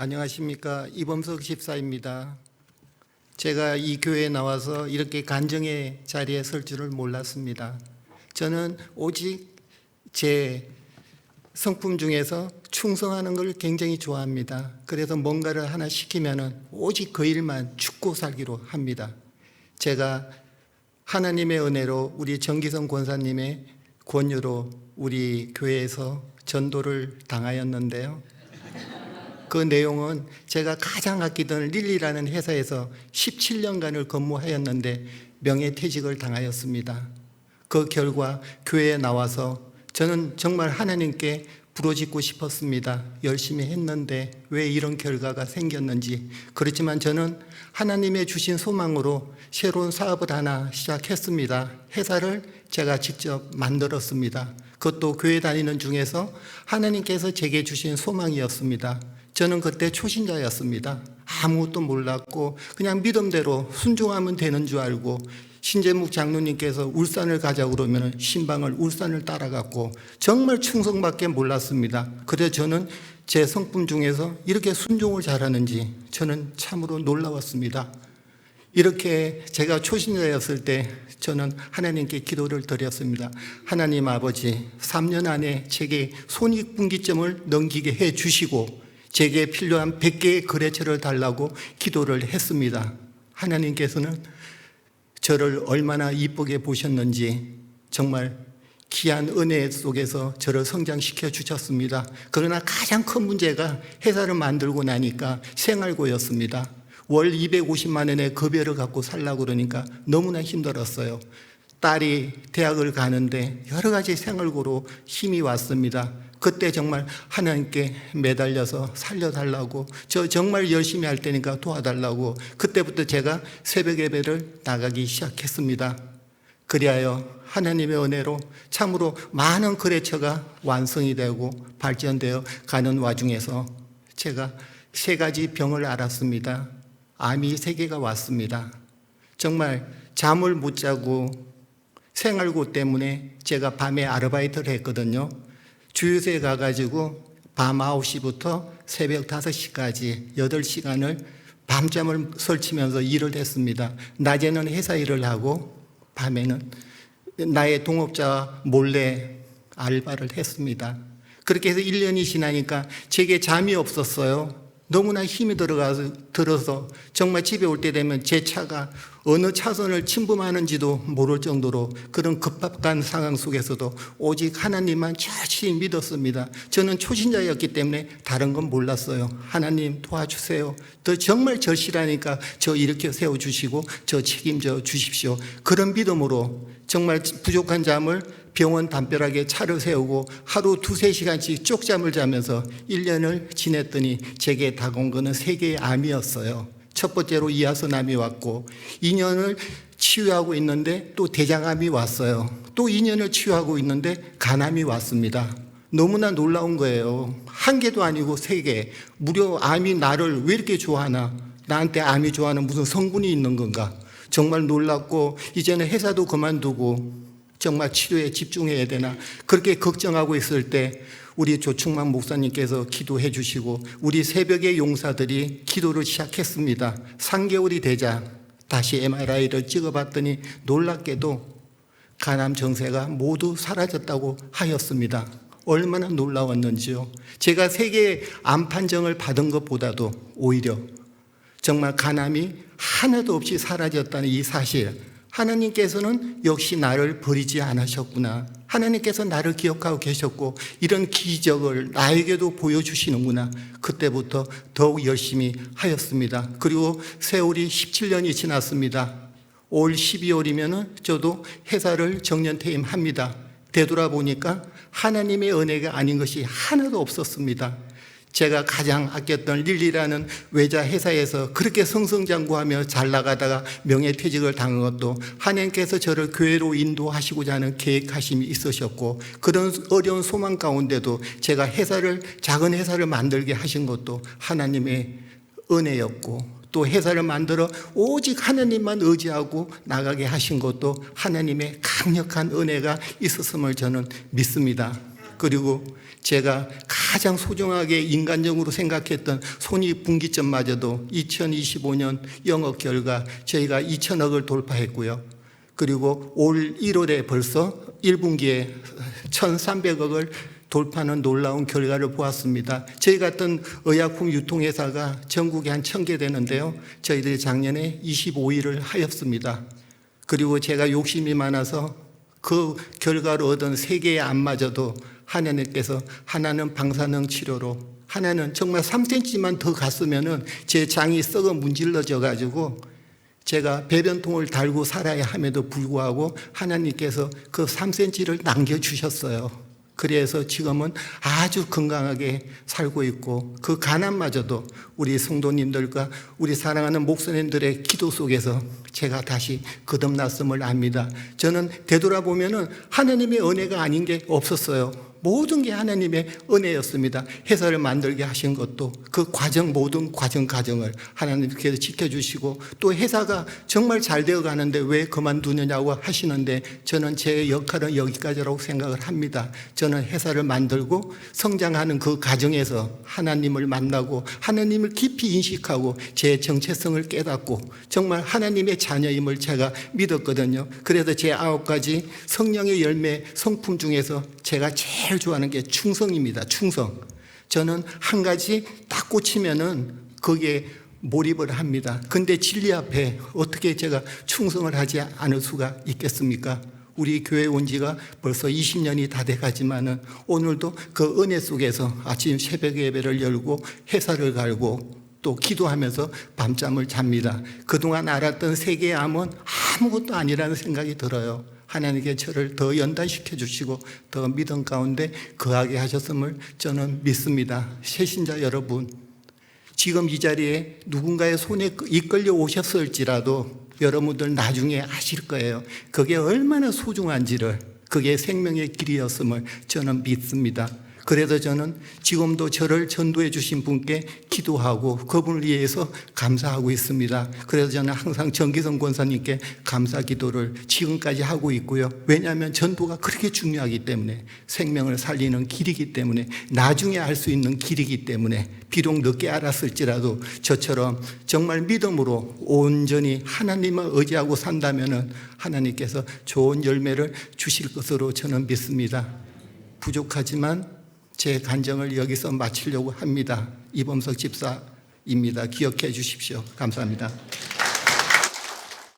안녕하십니까. 이범석 집사입니다. 제가 이 교회에 나와서 이렇게 간증의 자리에 설 줄을 몰랐습니다. 저는 오직 제 성품 중에서 충성하는 걸 굉장히 좋아합니다. 그래서 뭔가를 하나 시키면은 오직 그 일만 죽고 살기로 합니다. 제가 하나님의 은혜로 우리 정기성 권사님의 권유로 우리 교회에서 전도를 당하였는데요. 그 내용은 제가 가장 아끼던 릴리라는 회사에서 17년간을 근무하였는데 명예퇴직을 당하였습니다. 그 결과 교회에 나와서 저는 정말 하나님께 부르짖고 싶었습니다. 열심히 했는데 왜 이런 결과가 생겼는지. 그렇지만 저는 하나님의 주신 소망으로 새로운 사업을 하나 시작했습니다. 회사를 제가 직접 만들었습니다. 그것도 교회 다니는 중에서 하나님께서 제게 주신 소망이었습니다. 저는 그때 초신자였습니다. 아무것도 몰랐고 그냥 믿음대로 순종하면 되는 줄 알고 신재묵 장로님께서 울산을 가자고 그러면 신방을 울산을 따라갔고 정말 충성밖에 몰랐습니다. 그래서 저는 제 성품 중에서 이렇게 순종을 잘하는지 저는 참으로 놀라웠습니다. 이렇게 제가 초신자였을 때 저는 하나님께 기도를 드렸습니다. 하나님 아버지, 3년 안에 제게 손익분기점을 넘기게 해 주시고 제게 필요한 100개의 거래처를 달라고 기도를 했습니다. 하나님께서는 저를 얼마나 이쁘게 보셨는지 정말 귀한 은혜 속에서 저를 성장시켜 주셨습니다. 그러나 가장 큰 문제가 회사를 만들고 나니까 생활고였습니다. 월 250만 원의 급여를 갖고 살려고 그러니까 너무나 힘들었어요. 딸이 대학을 가는데 여러 가지 생활고로 힘이 왔습니다. 그때 정말 하나님께 매달려서 살려달라고, 저 정말 열심히 할 테니까 도와달라고 그때부터 제가 새벽 예배를 나가기 시작했습니다. 그리하여 하나님의 은혜로 참으로 많은 거래처가 완성이 되고 발전되어 가는 와중에서 제가 3가지 병을 앓았습니다. 암이 3개가 왔습니다. 정말 잠을 못 자고 생활고 때문에 제가 밤에 아르바이트를 했거든요. 주유소에 가가지고 밤 9시부터 새벽 5시까지 8시간을 밤잠을 설치면서 일을 했습니다. 낮에는 회사 일을 하고 밤에는 나의 동업자 몰래 알바를 했습니다. 그렇게 해서 1년이 지나니까 제게 잠이 없었어요. 너무나 힘이 들어서 정말 집에 올 때 되면 제 차가 어느 차선을 침범하는지도 모를 정도로 그런 급박한 상황 속에서도 오직 하나님만 절실히 믿었습니다. 저는 초신자였기 때문에 다른 건 몰랐어요. 하나님 도와주세요. 더 정말 절실하니까 저 일으켜 세워주시고 저 책임져 주십시오. 그런 믿음으로 정말 부족한 잠을 병원 담벼락에 차를 세우고 하루 2-3시간씩 쪽잠을 자면서 1년을 지냈더니 제게 다가온 거는 3개의 암이었어요. 첫 번째로 이하선암이 왔고 2년을 치유하고 있는데 또 대장암이 왔어요. 또 2년을 치유하고 있는데 간암이 왔습니다. 너무나 놀라운 거예요. 1개도 아니고 3개. 무려 암이 나를 왜 이렇게 좋아하나? 나한테 암이 좋아하는 무슨 성분이 있는 건가? 정말 놀랐고 이제는 회사도 그만두고 정말 치료에 집중해야 되나 그렇게 걱정하고 있을 때 우리 조충만 목사님께서 기도해 주시고 우리 새벽의 용사들이 기도를 시작했습니다. 3개월이 되자 다시 MRI를 찍어봤더니 놀랍게도 간암 증세가 모두 사라졌다고 하였습니다. 얼마나 놀라웠는지요. 제가 3개의 암 판정을 받은 것보다도 오히려 정말 간암이 하나도 없이 사라졌다는 이 사실, 하나님께서는 역시 나를 버리지 않으셨구나. 하나님께서 나를 기억하고 계셨고 이런 기적을 나에게도 보여주시는구나. 그때부터 더욱 열심히 하였습니다. 그리고 세월이 17년이 지났습니다. 올 12월이면 저도 회사를 정년퇴임합니다. 되돌아보니까 하나님의 은혜가 아닌 것이 하나도 없었습니다. 제가 가장 아꼈던 릴리라는 외자 회사에서 그렇게 승승장구하며 잘 나가다가 명예퇴직을 당한 것도 하나님께서 저를 교회로 인도하시고자 하는 계획하심이 있으셨고 그런 어려운 소망 가운데도 제가 작은 회사를 만들게 하신 것도 하나님의 은혜였고 또 회사를 만들어 오직 하나님만 의지하고 나가게 하신 것도 하나님의 강력한 은혜가 있었음을 저는 믿습니다. 그리고 제가 가장 소중하게 인간적으로 생각했던 손익분기점마저도 2025년 영업 결과 저희가 2천억을 돌파했고요. 그리고 올 1월에 벌써 1분기에 1,300억을 돌파하는 놀라운 결과를 보았습니다. 저희 같은 의약품 유통회사가 전국에 한 1,000개 되는데요. 저희들이 작년에 25위를 하였습니다. 그리고 제가 욕심이 많아서 그 결과로 얻은 3개의 암마저도 하나님께서 하나는 방사능 치료로, 하나는 정말 3cm만 더 갔으면은 제 장이 썩어 문질러져 가지고 제가 배변통을 달고 살아야 함에도 불구하고 하나님께서 그 3cm를 남겨주셨어요. 그래서 지금은 아주 건강하게 살고 있고, 그 가난마저도 우리 성도님들과 우리 사랑하는 목사님들의 기도 속에서 제가 다시 거듭났음을 압니다. 저는 되돌아보면은 하나님의 은혜가 아닌 게 없었어요. 모든 게 하나님의 은혜였습니다. 회사를 만들게 하신 것도 그 과정, 모든 과정을 하나님께서 지켜주시고, 또 회사가 정말 잘 되어 가는데 왜 그만두느냐고 하시는데, 저는 제 역할은 여기까지라고 생각을 합니다. 저는 회사를 만들고 성장하는 그 과정에서 하나님을 만나고 하나님을 깊이 인식하고 제 정체성을 깨닫고 정말 하나님의 자녀임을 제가 믿었거든요. 그래서 제 9가지 성령의 열매 성품 중에서 제가 제일 좋아하는 게 충성입니다. 충성. 저는 한 가지 딱 꽂히면은 거기에 몰입을 합니다. 근데 진리 앞에 어떻게 제가 충성을 하지 않을 수가 있겠습니까? 우리 교회 온 지가 벌써 20년이 다 돼가지만은 오늘도 그 은혜 속에서 아침 새벽 예배를 열고 회사를 갈고 또 기도하면서 밤잠을 잡니다. 그동안 알았던 세계의 암은 아무것도 아니라는 생각이 들어요. 하나님께 저를 더 연단시켜 주시고 더 믿음 가운데 거하게 하셨음을 저는 믿습니다. 새신자 여러분, 지금 이 자리에 누군가의 손에 이끌려 오셨을지라도 여러분들 나중에 아실 거예요. 그게 얼마나 소중한지를, 그게 생명의 길이었음을 저는 믿습니다. 그래서 저는 지금도 저를 전도해 주신 분께 기도하고 그분을 위해서 감사하고 있습니다. 그래서 저는 항상 정기성 권사님께 감사 기도를 지금까지 하고 있고요. 왜냐하면 전도가 그렇게 중요하기 때문에, 생명을 살리는 길이기 때문에, 나중에 알 수 있는 길이기 때문에, 비록 늦게 알았을지라도 저처럼 정말 믿음으로 온전히 하나님을 의지하고 산다면 하나님께서 좋은 열매를 주실 것으로 저는 믿습니다. 부족하지만 제 간증을 여기서 마치려고 합니다. 이범석 집사입니다. 기억해 주십시오. 감사합니다.